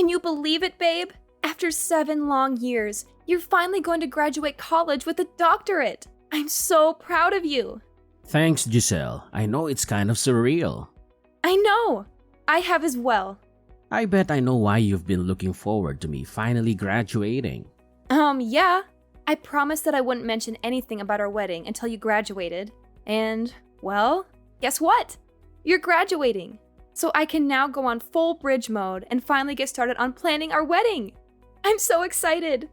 Can you believe it, babe? After 7 long years, you're finally going to graduate college with a doctorate. I'm so proud of you. Thanks, Giselle. I know it's kind of surreal. I know. I have as well. I bet I know why you've been looking forward to me finally graduating. Yeah. I promised that I wouldn't mention anything about our wedding until you graduated. And, well, guess what? You're graduating. So I can now go on full bridge mode and finally get started on planning our wedding. I'm so excited.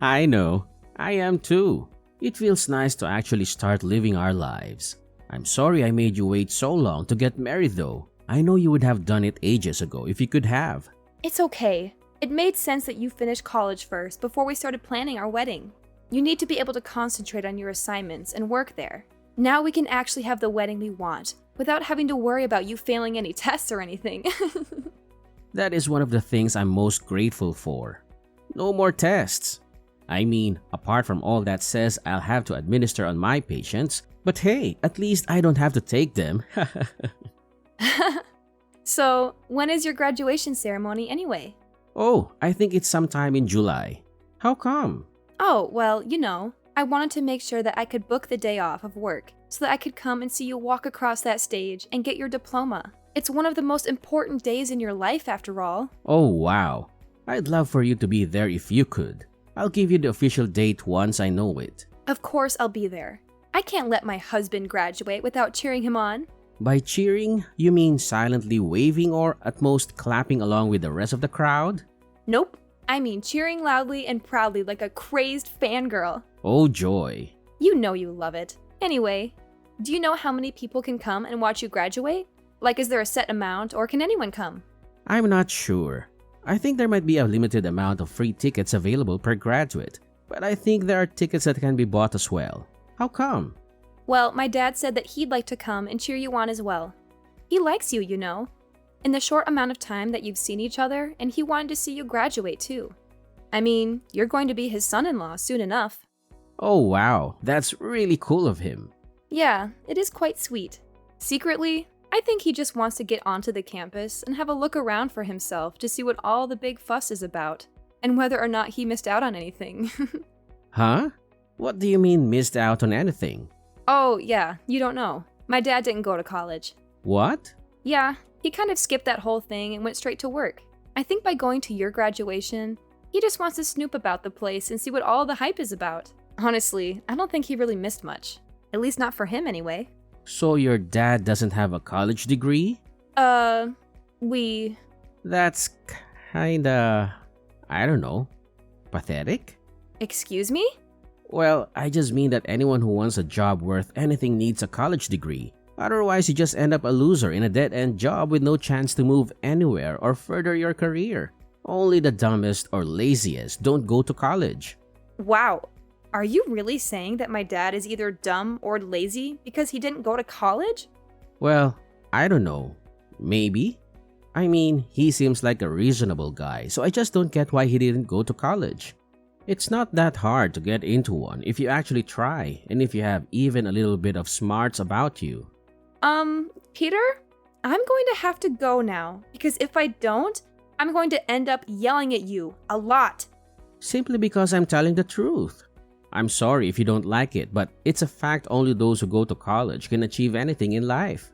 I know. I am too. It feels nice to actually start living our lives. I'm sorry I made you wait so long to get married though. I know you would have done it ages ago if you could have. It's okay. It made sense that you finish college first before we started planning our wedding. You need to be able to concentrate on your assignments and work there. Now we can actually have the wedding we want without having to worry about you failing any tests or anything. That is one of the things I'm most grateful for. No more tests. I mean, apart from all that says I'll have to administer on my patients, but hey, at least I don't have to take them. So, when is your graduation ceremony anyway? Oh, I think it's sometime in July. How come? Oh, well, I wanted to make sure that I could book the day off of work so that I could come and see you walk across that stage and get your diploma. It's one of the most important days in your life after all. Oh, wow. I'd love for you to be there if you could. I'll give you the official date once I know it. Of course I'll be there. I can't let my husband graduate without cheering him on. By cheering, you mean silently waving or at most clapping along with the rest of the crowd? Nope. I mean cheering loudly and proudly like a crazed fangirl. Oh joy. You know you love it. Anyway, do you know how many people can come and watch you graduate? Like, is there a set amount or can anyone come? I'm not sure. I think there might be a limited amount of free tickets available per graduate, but I think there are tickets that can be bought as well. How come? Well, my dad said that he'd like to come and cheer you on as well. He likes you, in the short amount of time that you've seen each other, and he wanted to see you graduate too. I mean, you're going to be his son-in-law soon enough. Oh wow, that's really cool of him. Yeah, it is quite sweet. Secretly, I think he just wants to get onto the campus and have a look around for himself to see what all the big fuss is about, and whether or not he missed out on anything. Huh? What do you mean missed out on anything? Oh, yeah, you don't know. My dad didn't go to college. What? Yeah, he kind of skipped that whole thing and went straight to work. I think by going to your graduation, he just wants to snoop about the place and see what all the hype is about. Honestly, I don't think he really missed much. At least not for him anyway. So your dad doesn't have a college degree? We... That's kinda... I don't know. Pathetic? Excuse me? Well, I just mean that anyone who wants a job worth anything needs a college degree. Otherwise, you just end up a loser in a dead-end job with no chance to move anywhere or further your career. Only the dumbest or laziest don't go to college. Wow. Are you really saying that my dad is either dumb or lazy because he didn't go to college? Well, I don't know. Maybe. I mean, he seems like a reasonable guy, so I just don't get why he didn't go to college. It's not that hard to get into one if you actually try and if you have even a little bit of smarts about you. Peter? I'm going to have to go now because if I don't, I'm going to end up yelling at you a lot. Simply because I'm telling the truth. I'm sorry if you don't like it, but it's a fact only those who go to college can achieve anything in life.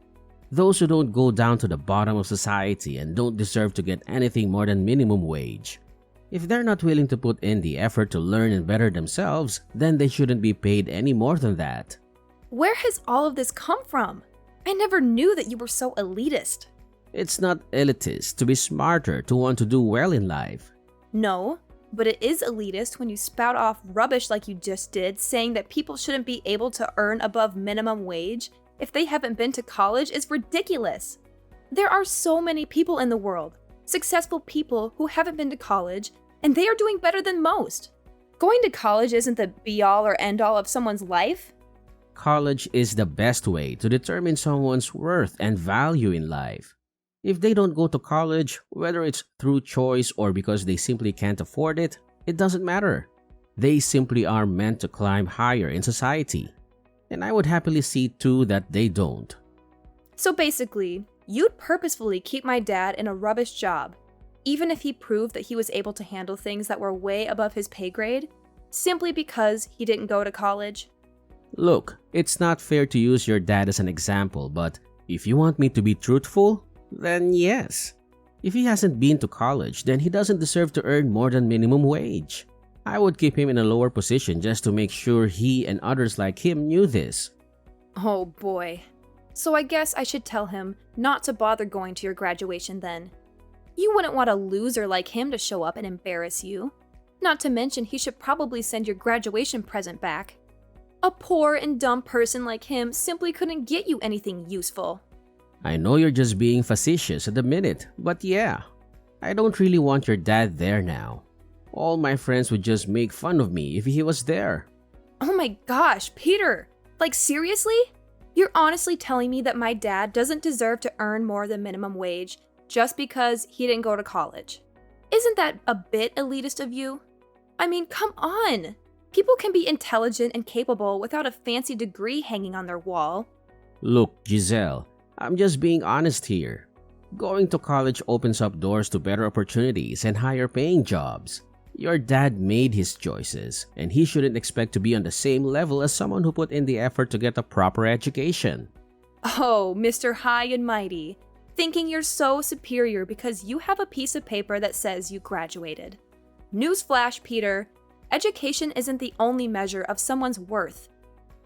Those who don't go down to the bottom of society and don't deserve to get anything more than minimum wage. If they're not willing to put in the effort to learn and better themselves, then they shouldn't be paid any more than that. Where has all of this come from? I never knew that you were so elitist. It's not elitist to be smarter to want to do well in life. No, but it is elitist when you spout off rubbish like you just did, saying that people shouldn't be able to earn above minimum wage if they haven't been to college is ridiculous. There are so many people in the world, successful people who haven't been to college, and they are doing better than most. Going to college isn't the be-all or end-all of someone's life. College is the best way to determine someone's worth and value in life. If they don't go to college, whether it's through choice or because they simply can't afford it, it doesn't matter. They simply are meant to climb higher in society. And I would happily see too that they don't. So basically, you'd purposefully keep my dad in a rubbish job. even if he proved that he was able to handle things that were way above his pay grade, simply because he didn't go to college? Look, it's not fair to use your dad as an example, but if you want me to be truthful, then yes. If he hasn't been to college, then he doesn't deserve to earn more than minimum wage. I would keep him in a lower position just to make sure he and others like him knew this. Oh boy. So I guess I should tell him not to bother going to your graduation then. You wouldn't want a loser like him to show up and embarrass you. Not to mention he should probably send your graduation present back. A poor and dumb person like him simply couldn't get you anything useful. I know you're just being facetious at the minute, but yeah, I don't really want your dad there now. All my friends would just make fun of me if he was there. Oh my gosh, Peter! Like seriously? You're honestly telling me that my dad doesn't deserve to earn more than minimum wage just because he didn't go to college? Isn't that a bit elitist of you? I mean, come on! People can be intelligent and capable without a fancy degree hanging on their wall. Look, Giselle, I'm just being honest here. Going to college opens up doors to better opportunities and higher paying jobs. Your dad made his choices, and he shouldn't expect to be on the same level as someone who put in the effort to get a proper education. Oh, Mr. High and Mighty, thinking you're so superior because you have a piece of paper that says you graduated. Newsflash, Peter, education isn't the only measure of someone's worth.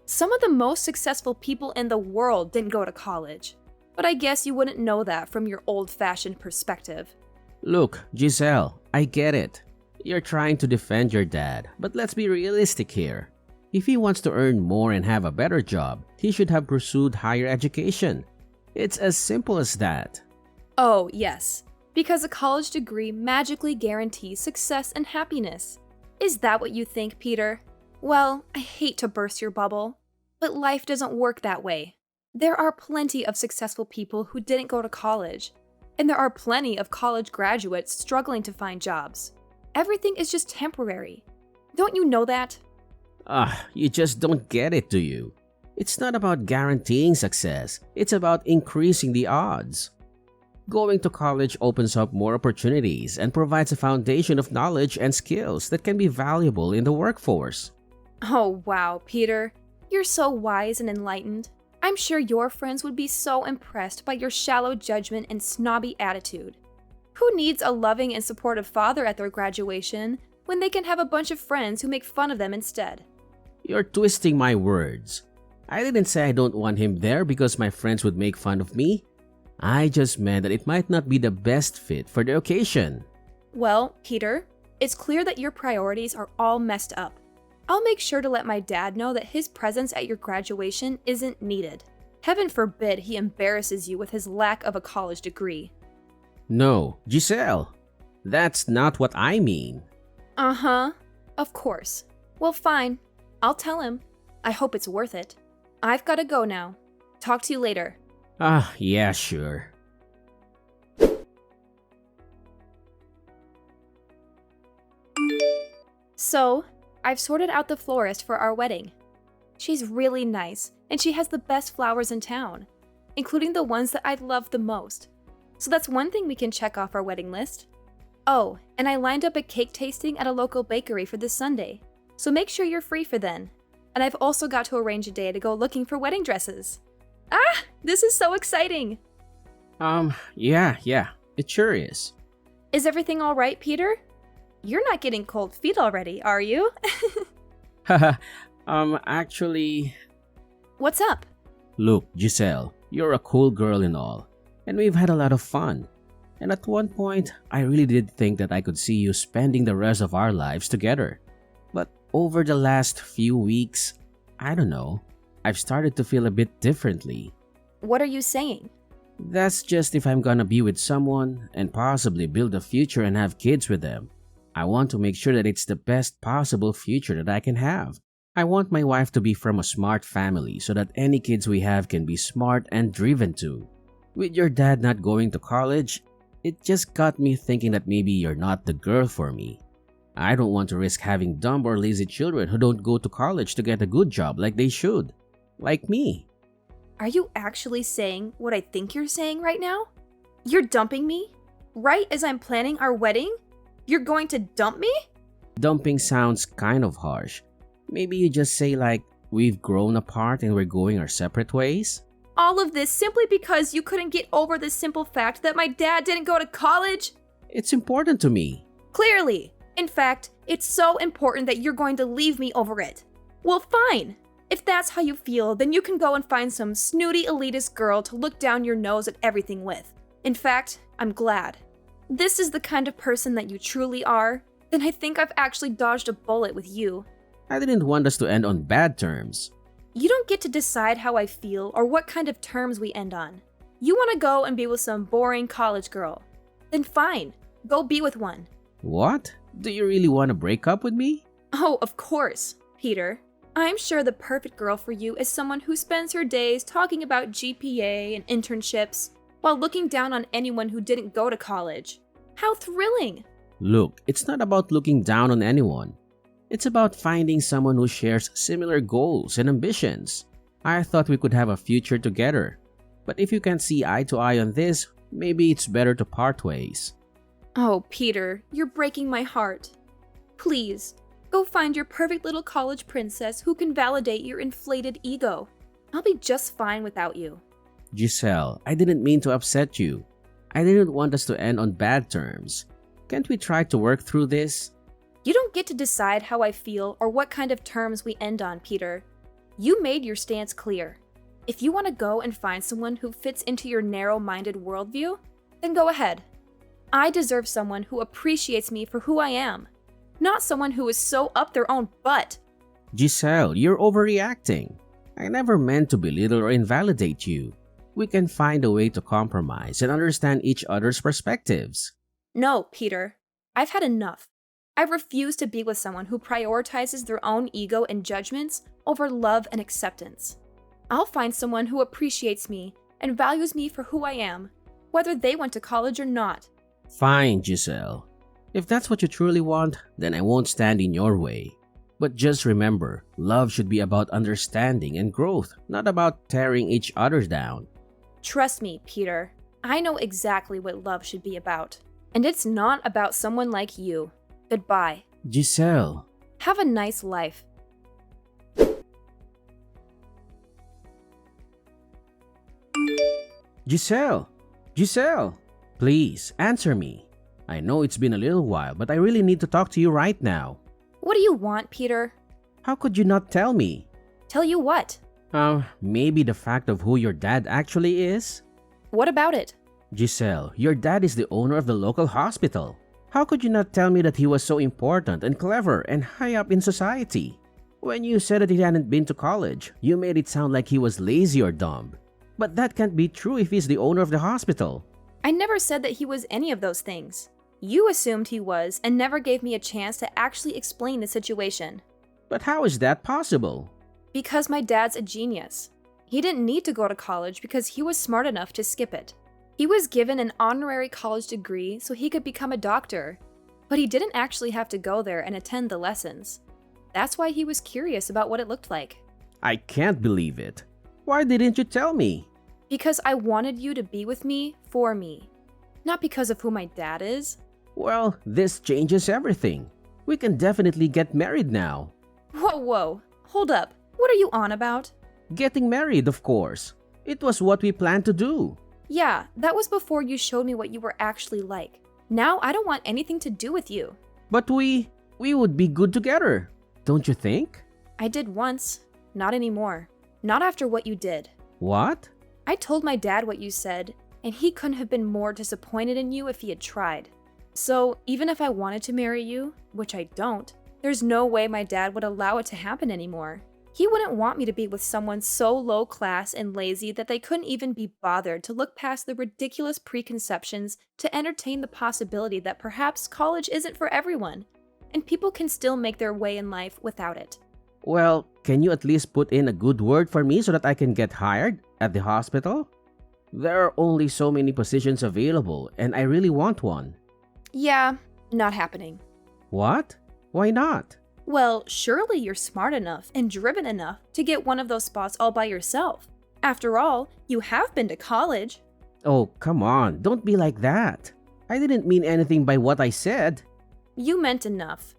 Some of the most successful people in the world didn't go to college, but I guess you wouldn't know that from your old-fashioned perspective. Look, Giselle, I get it. You're trying to defend your dad, but let's be realistic here. If he wants to earn more and have a better job, he should have pursued higher education. It's as simple as that. Oh, yes, because a college degree magically guarantees success and happiness. Is that what you think, Peter? Well, I hate to burst your bubble, but life doesn't work that way. There are plenty of successful people who didn't go to college, and there are plenty of college graduates struggling to find jobs. Everything is just temporary. Don't you know that? You just don't get it, do you? It's not about guaranteeing success, it's about increasing the odds. Going to college opens up more opportunities and provides a foundation of knowledge and skills that can be valuable in the workforce. Oh wow, Peter. You're so wise and enlightened. I'm sure your friends would be so impressed by your shallow judgment and snobby attitude. Who needs a loving and supportive father at their graduation when they can have a bunch of friends who make fun of them instead? You're twisting my words. I didn't say I don't want him there because my friends would make fun of me. I just meant that it might not be the best fit for the occasion. Well, Peter, it's clear that your priorities are all messed up. I'll make sure to let my dad know that his presence at your graduation isn't needed. Heaven forbid he embarrasses you with his lack of a college degree. No, Giselle, that's not what I mean. Uh-huh, of course. Well, fine. I'll tell him. I hope it's worth it. I've gotta go now. Talk to you later. Yeah, sure. So, I've sorted out the florist for our wedding. She's really nice, and she has the best flowers in town, including the ones that I love the most. So that's one thing we can check off our wedding list. Oh, and I lined up a cake tasting at a local bakery for this Sunday, so make sure you're free for then. And I've also got to arrange a day to go looking for wedding dresses. Ah, this is so exciting! Yeah, it sure is. Is everything all right, Peter? You're not getting cold feet already, are you? Actually... What's up? Look, Giselle, you're a cool girl and all, and we've had a lot of fun. And at one point, I really did think that I could see you spending the rest of our lives together. But over the last few weeks, I don't know, I've started to feel a bit differently. What are you saying? That's just if I'm gonna be with someone and possibly build a future and have kids with them. I want to make sure that it's the best possible future that I can have. I want my wife to be from a smart family so that any kids we have can be smart and driven too. With your dad not going to college, it just got me thinking that maybe you're not the girl for me. I don't want to risk having dumb or lazy children who don't go to college to get a good job like they should. Like me. Are you actually saying what I think you're saying right now? You're dumping me? Right as I'm planning our wedding? You're going to dump me? Dumping sounds kind of harsh. Maybe you just say like, we've grown apart and we're going our separate ways? All of this simply because you couldn't get over the simple fact that my dad didn't go to college? It's important to me. Clearly. In fact, it's so important that you're going to leave me over it. Well, fine. If that's how you feel, then you can go and find some snooty elitist girl to look down your nose at everything with. In fact, I'm glad. This is the kind of person that you truly are, then I think I've actually dodged a bullet with you. I didn't want us to end on bad terms. You don't get to decide how I feel or what kind of terms we end on. You want to go and be with some boring college girl. Then fine, go be with one. What? Do you really want to break up with me? Oh, of course, Peter. I'm sure the perfect girl for you is someone who spends her days talking about GPA and internships while looking down on anyone who didn't go to college. How thrilling! Look, it's not about looking down on anyone. It's about finding someone who shares similar goals and ambitions. I thought we could have a future together. But if you can't see eye to eye on this, maybe it's better to part ways. Oh, Peter, you're breaking my heart. Please, go find your perfect little college princess who can validate your inflated ego. I'll be just fine without you. Giselle, I didn't mean to upset you. I didn't want us to end on bad terms. Can't we try to work through this? You don't get to decide how I feel or what kind of terms we end on, Peter. You made your stance clear. If you want to go and find someone who fits into your narrow-minded worldview, then go ahead. I deserve someone who appreciates me for who I am, not someone who is so up their own butt. Giselle, you're overreacting. I never meant to belittle or invalidate you. We can find a way to compromise and understand each other's perspectives. No, Peter. I've had enough. I refuse to be with someone who prioritizes their own ego and judgments over love and acceptance. I'll find someone who appreciates me and values me for who I am, whether they went to college or not. Fine, Giselle. If that's what you truly want, then I won't stand in your way. But just remember, love should be about understanding and growth, not about tearing each other down. Trust me, Peter. I know exactly what love should be about. And it's not about someone like you. Goodbye. Giselle. Have a nice life. Giselle! Giselle! Please, answer me. I know it's been a little while, but I really need to talk to you right now. What do you want, Peter? How could you not tell me? Tell you what? Maybe the fact of who your dad actually is? What about it? Giselle, your dad is the owner of the local hospital. How could you not tell me that he was so important and clever and high up in society? When you said that he hadn't been to college, you made it sound like he was lazy or dumb. But that can't be true if he's the owner of the hospital. I never said that he was any of those things. You assumed he was and never gave me a chance to actually explain the situation. But how is that possible? Because my dad's a genius. He didn't need to go to college because he was smart enough to skip it. He was given an honorary college degree so he could become a doctor, but he didn't actually have to go there and attend the lessons. That's why he was curious about what it looked like. I can't believe it. Why didn't you tell me? Because I wanted you to be with me for me, not because of who my dad is. Well, this changes everything. We can definitely get married now. Whoa, hold up. What are you on about? Getting married, of course. It was what we planned to do. Yeah, that was before you showed me what you were actually like. Now I don't want anything to do with you. But we would be good together, don't you think? I did once. Not anymore. Not after what you did. What? I told my dad what you said, and he couldn't have been more disappointed in you if he had tried. So even if I wanted to marry you, which I don't, there's no way my dad would allow it to happen anymore. He wouldn't want me to be with someone so low class and lazy that they couldn't even be bothered to look past the ridiculous preconceptions to entertain the possibility that perhaps college isn't for everyone, and people can still make their way in life without it. Well, can you at least put in a good word for me so that I can get hired at the hospital? There are only so many positions available, and I really want one. Yeah, not happening. What? Why not? Well, surely you're smart enough and driven enough to get one of those spots all by yourself. After all, you have been to college. Oh, come on, don't be like that. I didn't mean anything by what I said. You meant enough.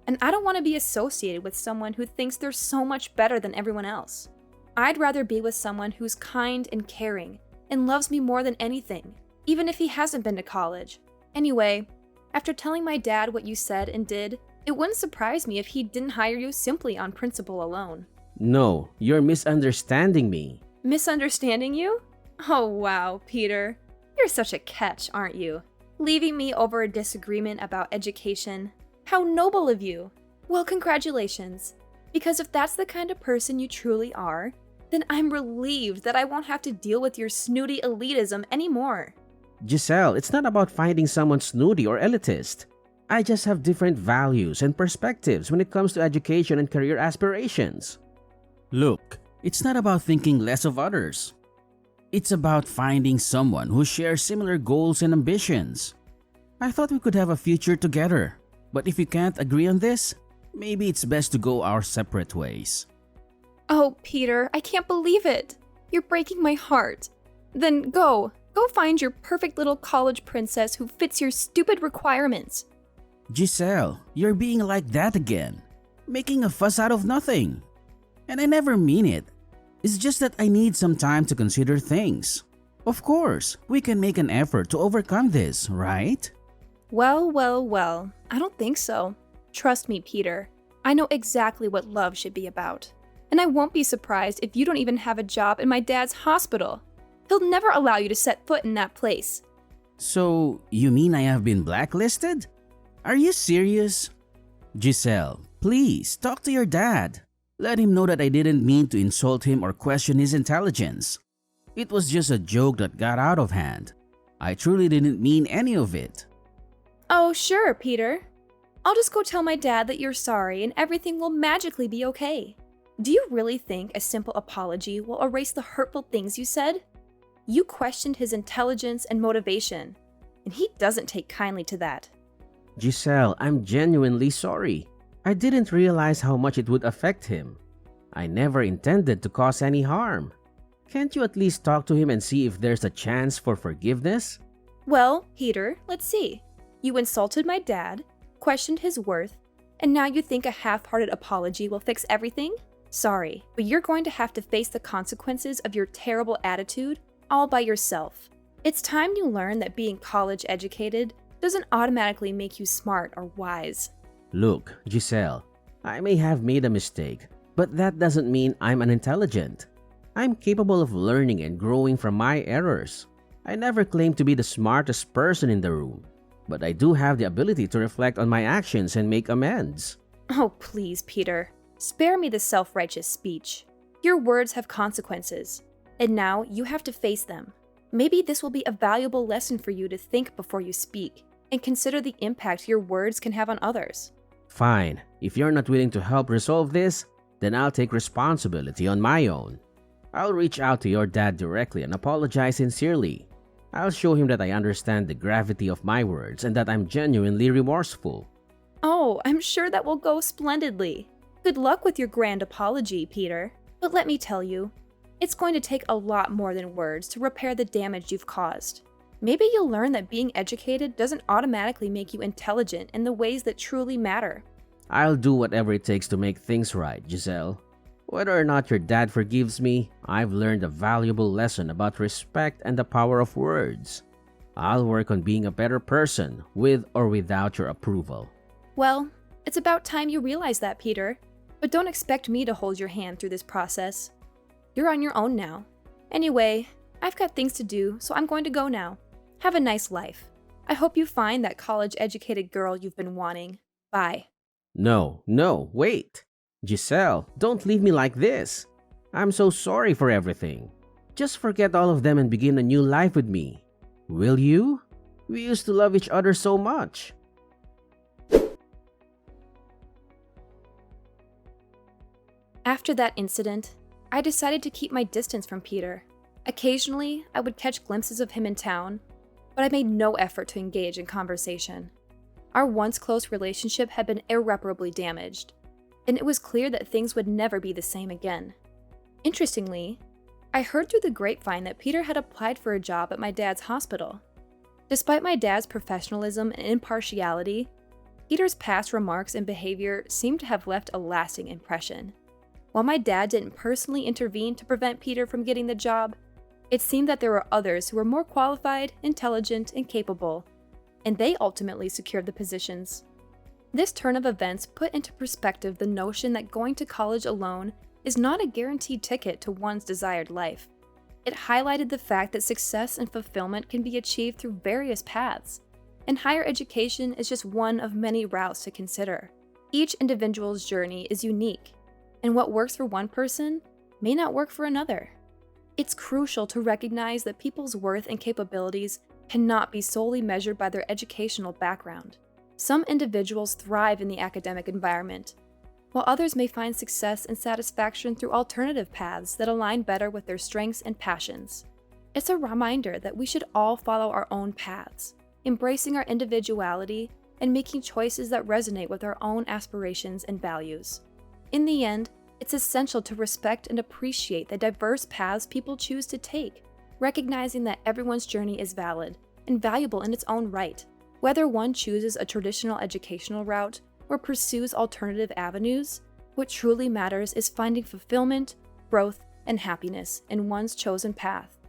And I don't want to be associated with someone who thinks they're so much better than everyone else. I'd rather be with someone who's kind and caring and loves me more than anything, even if he hasn't been to college. Anyway, after telling my dad what you said and did, it wouldn't surprise me if he didn't hire you simply on principle alone. No, you're misunderstanding me. Misunderstanding you? Oh wow, Peter. You're such a catch, aren't you? Leaving me over a disagreement about education. How noble of you! Well, congratulations. Because if that's the kind of person you truly are, then I'm relieved that I won't have to deal with your snooty elitism anymore. Giselle, it's not about finding someone snooty or elitist. I just have different values and perspectives when it comes to education and career aspirations. Look, it's not about thinking less of others. It's about finding someone who shares similar goals and ambitions. I thought we could have a future together, but if you can't agree on this, maybe it's best to go our separate ways. Oh, Peter, I can't believe it. You're breaking my heart. Then go find your perfect little college princess who fits your stupid requirements. Giselle, you're being like that again, making a fuss out of nothing. And I never mean it. It's just that I need some time to consider things. Of course, we can make an effort to overcome this, right? Well, I don't think so. Trust me, Peter. I know exactly what love should be about. And I won't be surprised if you don't even have a job in my dad's hospital. He'll never allow you to set foot in that place. So, you mean I have been blacklisted? Are you serious? Giselle, please talk to your dad. Let him know that I didn't mean to insult him or question his intelligence. It was just a joke that got out of hand. I truly didn't mean any of it. Oh, sure, Peter. I'll just go tell my dad that you're sorry and everything will magically be okay. Do you really think a simple apology will erase the hurtful things you said? You questioned his intelligence and motivation, and he doesn't take kindly to that. Giselle, I'm genuinely sorry. I didn't realize how much it would affect him. I never intended to cause any harm. Can't you at least talk to him and see if there's a chance for forgiveness? Well, Peter, let's see. You insulted my dad, questioned his worth, and now you think a half-hearted apology will fix everything? Sorry, but you're going to have to face the consequences of your terrible attitude all by yourself. It's time you learn that being college educated doesn't automatically make you smart or wise. Look, Giselle, I may have made a mistake, but that doesn't mean I'm unintelligent. I'm capable of learning and growing from my errors. I never claimed to be the smartest person in the room, but I do have the ability to reflect on my actions and make amends. Oh, please, Peter. Spare me the self-righteous speech. Your words have consequences, and now you have to face them. Maybe this will be a valuable lesson for you to think before you speak and consider the impact your words can have on others. Fine, if you're not willing to help resolve this, then I'll take responsibility on my own. I'll reach out to your dad directly and apologize sincerely. I'll show him that I understand the gravity of my words and that I'm genuinely remorseful. Oh, I'm sure that will go splendidly. Good luck with your grand apology, Peter. But let me tell you, it's going to take a lot more than words to repair the damage you've caused. Maybe you'll learn that being educated doesn't automatically make you intelligent in the ways that truly matter. I'll do whatever it takes to make things right, Giselle. Whether or not your dad forgives me, I've learned a valuable lesson about respect and the power of words. I'll work on being a better person, with or without your approval. Well, it's about time you realize that, Peter. But don't expect me to hold your hand through this process. You're on your own now. Anyway, I've got things to do, so I'm going to go now. Have a nice life. I hope you find that college-educated girl you've been wanting. Bye. No, wait. Giselle, don't leave me like this. I'm so sorry for everything. Just forget all of them and begin a new life with me. Will you? We used to love each other so much. After that incident, I decided to keep my distance from Peter. Occasionally, I would catch glimpses of him in town, but I made no effort to engage in conversation. Our once close relationship had been irreparably damaged, and it was clear that things would never be the same again. Interestingly, I heard through the grapevine that Peter had applied for a job at my dad's hospital. Despite my dad's professionalism and impartiality, Peter's past remarks and behavior seem to have left a lasting impression. While my dad didn't personally intervene to prevent Peter from getting the job, it seemed that there were others who were more qualified, intelligent, and capable, and they ultimately secured the positions. This turn of events put into perspective the notion that going to college alone is not a guaranteed ticket to one's desired life. It highlighted the fact that success and fulfillment can be achieved through various paths, and higher education is just one of many routes to consider. Each individual's journey is unique, and what works for one person may not work for another. It's crucial to recognize that people's worth and capabilities cannot be solely measured by their educational background. Some individuals thrive in the academic environment, while others may find success and satisfaction through alternative paths that align better with their strengths and passions. It's a reminder that we should all follow our own paths, embracing our individuality and making choices that resonate with our own aspirations and values. In the end, it's essential to respect and appreciate the diverse paths people choose to take, recognizing that everyone's journey is valid and valuable in its own right. Whether one chooses a traditional educational route or pursues alternative avenues, what truly matters is finding fulfillment, growth, and happiness in one's chosen path.